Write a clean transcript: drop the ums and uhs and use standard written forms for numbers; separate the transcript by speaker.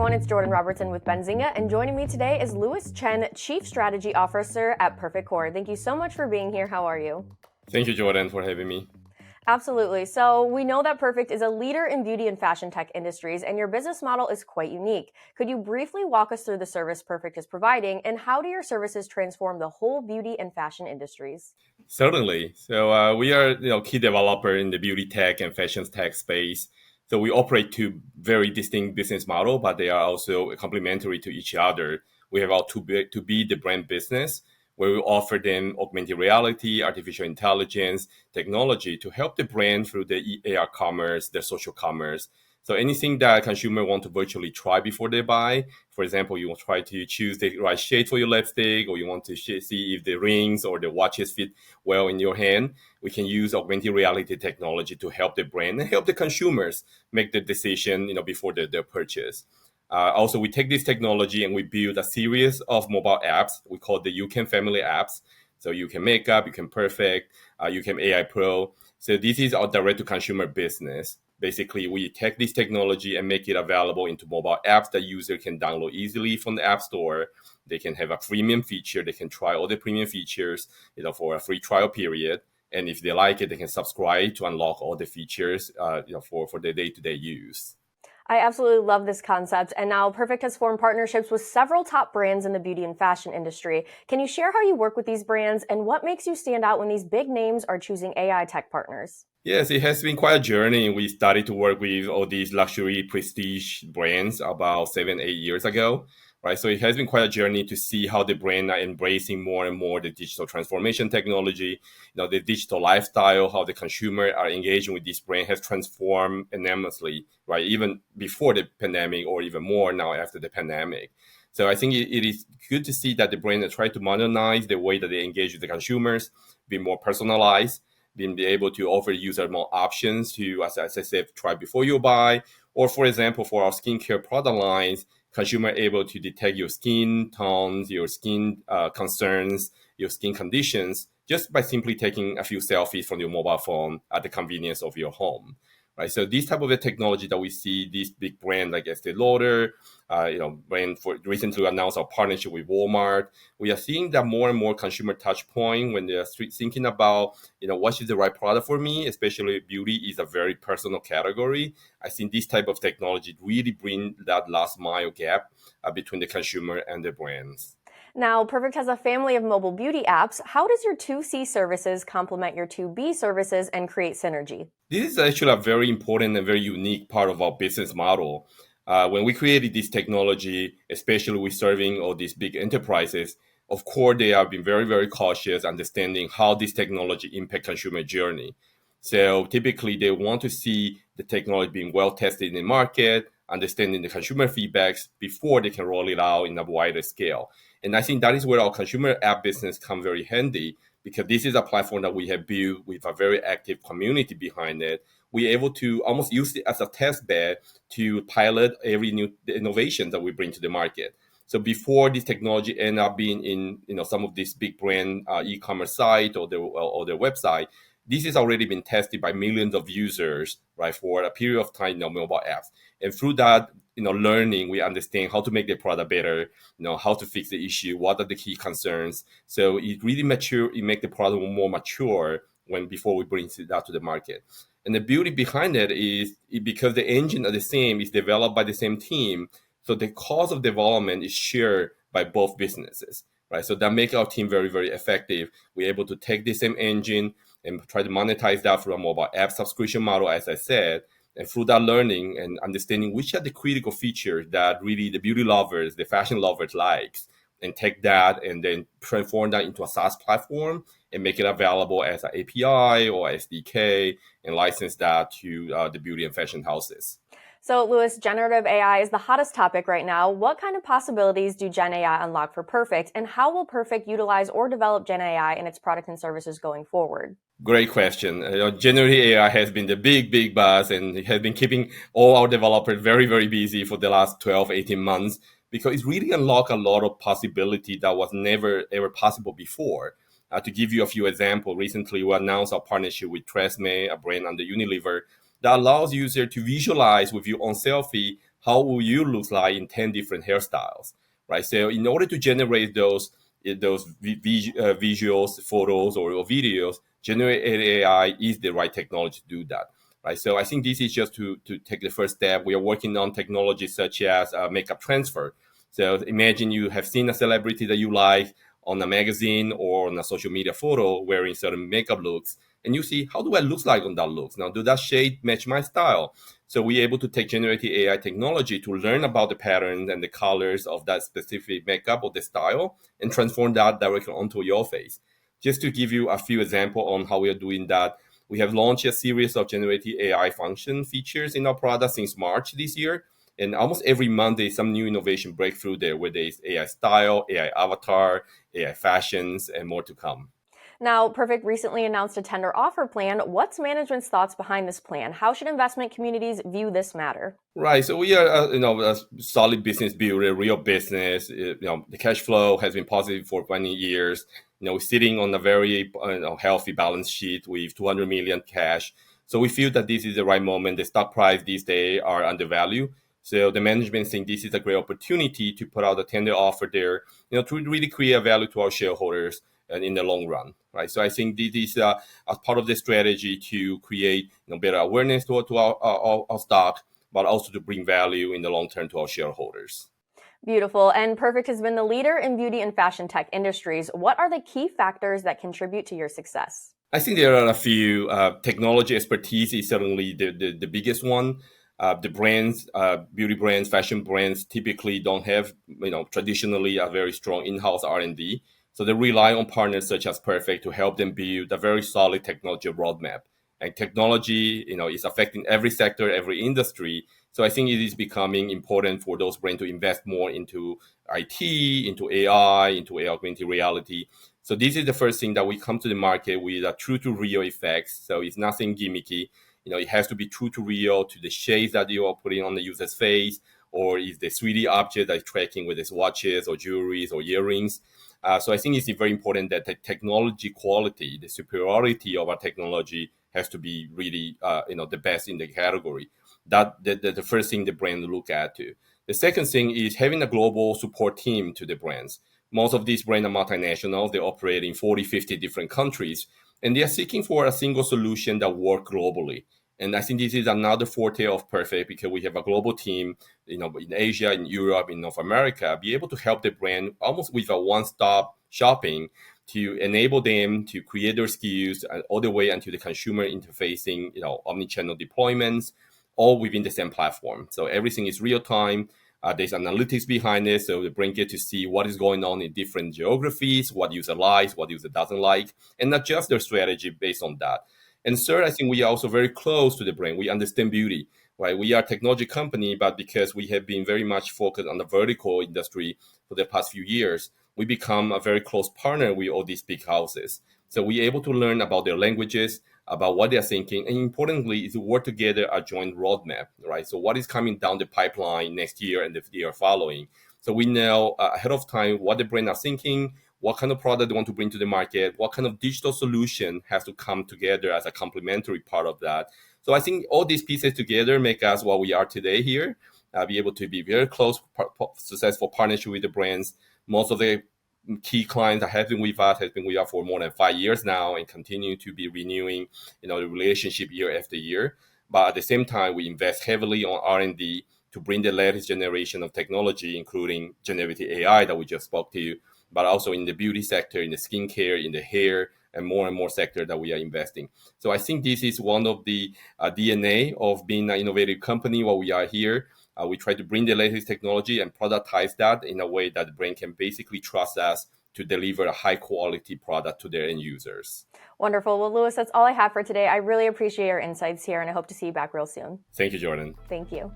Speaker 1: everyone, it's Jordan Robertson with Benzinga, and joining me today is Louis Chen, Chief Strategy Officer at Perfect Corp. Thank you so much for being here. How are you?
Speaker 2: Thank you, Jordan, for having me.
Speaker 1: Absolutely. So we know that Perfect is a leader in beauty and fashion tech industries, and your business model is quite unique. Could you briefly walk us through the service Perfect is providing, and how do your services transform the whole beauty and fashion industries?
Speaker 2: Certainly. So we are, key developer in the beauty tech and fashion tech space. So we operate two very distinct business model, but they are also complementary to each other. We have our to be the brand business, where we offer them augmented reality, artificial intelligence, technology to help the brand through the AR commerce, the social commerce. So anything that consumer want to virtually try before they buy. For example, you will try to choose the right shade for your lipstick, or you want to see if the rings or the watches fit well in your hand. We can use augmented reality technology to help the brand and help the consumers make the decision, before their purchase. Also, we take this technology and we build a series of mobile apps. We call the YouCam family apps. So you can Makeup, you can Perfect, you can AI Pro. So this is our direct-to-consumer business. Basically, we take this technology and make it available into mobile apps that user can download easily from the App Store. They can have a premium feature. They can try all the premium features, for a free trial period. And if they like it, they can subscribe to unlock all the features, for their day-to-day use.
Speaker 1: I absolutely love this concept, and now Perfect has formed partnerships with several top brands in the beauty and fashion industry. Can you share how you work with these brands and what makes you stand out when these big names are choosing AI tech partners?
Speaker 2: Yes, it has been quite a journey. We started to work with all these luxury prestige brands about 7, 8 years ago, right? So it has been quite a journey to see how the brand are embracing more and more the digital transformation technology, the digital lifestyle, how the consumer are engaging with this brand has transformed enormously, right? Even before the pandemic or even more now after the pandemic. So I think it is good to see that the brand are trying to modernize the way that they engage with the consumers, be more personalized, being able to offer user more options to, as I said, try before you buy. Or for example, for our skincare product lines, consumer able to detect your skin tones, your skin concerns, your skin conditions, just by simply taking a few selfies from your mobile phone at the convenience of your home. Right, so this type of a technology that we see, these big brands like Estee Lauder, brand for recently announced our partnership with Walmart. We are seeing that more and more consumer touch point when they are thinking about, what is the right product for me, especially beauty is a very personal category. I think this type of technology really bring that last mile gap between the consumer and the brands.
Speaker 1: Now, Perfect has a family of mobile beauty apps. How does your 2C services complement your 2B services and create synergy?
Speaker 2: This is actually a very important and very unique part of our business model. When we created this technology, especially with serving all these big enterprises, of course, they have been very, very cautious, understanding how this technology impact consumer journey. So typically, they want to see the technology being well tested in the market, understanding the consumer feedbacks before they can roll it out in a wider scale. And I think that is where our consumer app business come very handy, because this is a platform that we have built with a very active community behind it. We're able to almost use it as a test bed to pilot every new innovation that we bring to the market. So before this technology end up being in some of these big brand e-commerce site or their website, this has already been tested by millions of users, right, for a period of time, mobile apps. And through that, learning, we understand how to make the product better, how to fix the issue, what are the key concerns. So it really it make the product more mature before we bring it out to the market. And the beauty behind it is because the engine are the same, is developed by the same team. So the cost of development is shared by both businesses, right? So that makes our team very, very effective. We're able to take the same engine and try to monetize that through a mobile app subscription model, as I said. And through that learning and understanding which are the critical features that really the beauty lovers, the fashion lovers likes, and take that and then transform that into a SaaS platform and make it available as an API or SDK and license that to the beauty and fashion houses.
Speaker 1: So, Louis, generative AI is the hottest topic right now. What kind of possibilities do Gen AI unlock for Perfect, and how will Perfect utilize or develop Gen AI in its products and services going forward?
Speaker 2: Great question. Generative AI has been the big buzz, and it has been keeping all our developers very, very busy for the last 12, 18 months, because it's really unlocked a lot of possibility that was never, ever possible before. To give you a few examples, recently we announced our partnership with Transformative, a brand under Unilever, that allows users to visualize with your own selfie how will you look like in 10 different hairstyles, right? So in order to generate those visuals, photos, or videos, generative AI is the right technology to do that. Right, so I think this is just to take the first step. We are working on technologies such as makeup transfer. So imagine you have seen a celebrity that you like on a magazine or on a social media photo wearing certain makeup looks, and you see, how do I look like on that look? Now, do that shade match my style? So we're able to take generative AI technology to learn about the patterns and the colors of that specific makeup or the style and transform that directly onto your face. Just to give you a few examples on how we are doing that, we have launched a series of generative AI function features in our product since March this year. And almost every month, there's some new innovation breakthrough there, where there's AI style, AI avatar, AI fashions, and more to come.
Speaker 1: Now, Perfect recently announced a tender offer plan. What's management's thoughts behind this plan? How should investment communities view this matter?
Speaker 2: Right. So we are, a solid business builder, real business. The cash flow has been positive for 20 years. We're sitting on a very healthy balance sheet with 200 million cash. So we feel that this is the right moment. The stock price these days are undervalued. So the management think this is a great opportunity to put out a tender offer there, to really create a value to our shareholders and in the long run, right? So I think this is a part of the strategy to create better awareness to our stock, but also to bring value in the long term to our shareholders.
Speaker 1: Beautiful. And Perfect has been the leader in beauty and fashion tech industries. What are the key factors that contribute to your success?
Speaker 2: I think there are a few. Technology expertise is certainly the biggest one. The brands, beauty brands, fashion brands typically don't have, traditionally a very strong in-house R&D. So they rely on partners such as Perfect to help them build a very solid technology roadmap. And technology, is affecting every sector, every industry. So I think it is becoming important for those brands to invest more into IT, into AI, into augmented reality. So this is the first thing that we come to the market with a true to real effects. So it's nothing gimmicky. It has to be true to real, to the shades that you are putting on the user's face, or is the 3D object that is tracking with its watches or jewelries or earrings. So I think it's very important that the technology quality, the superiority of our technology has to be really, the best in the category. That the first thing the brand look at too. The second thing is having a global support team to the brands. Most of these brands are multinationals. They operate in 40, 50 different countries, and they are seeking for a single solution that works globally. And I think this is another forte of Perfect, because we have a global team, in Asia, in Europe, in North America, be able to help the brand almost with a one-stop shopping to enable them to create their SKUs all the way until the consumer interfacing, omnichannel deployments, all within the same platform. So everything is real time. There's analytics behind it, so the brain get to see what is going on in different geographies, what user likes, what user doesn't like, and adjust their strategy based on that. And third, I think we are also very close to the brain. We understand beauty, right? We are a technology company, but because we have been very much focused on the vertical industry for the past few years, we become a very close partner with all these big houses. So we're able to learn about their languages, about what they're thinking, and importantly, is to work together a joint roadmap, right? So what is coming down the pipeline next year and the year following. So we know ahead of time what the brand are thinking, what kind of product they want to bring to the market, what kind of digital solution has to come together as a complementary part of that. So I think all these pieces together make us what we are today here, be able to be very close, successful partnership with the brands. Most of the key clients that have been with us has been with us for more than 5 years now, and continue to be renewing, the relationship year after year. But at the same time, we invest heavily on R&D to bring the latest generation of technology, including generative AI that we just spoke to you, but also in the beauty sector, in the skincare, in the hair, and more sector that we are investing. So I think this is one of the DNA of being an innovative company while we are here. We try to bring the latest technology and productize that in a way that the brand can basically trust us to deliver a high quality product to their end users.
Speaker 1: Wonderful. Well, Louis, that's all I have for today. I really appreciate your insights here, and I hope to see you back real soon.
Speaker 2: Thank you, Jordan.
Speaker 1: Thank you.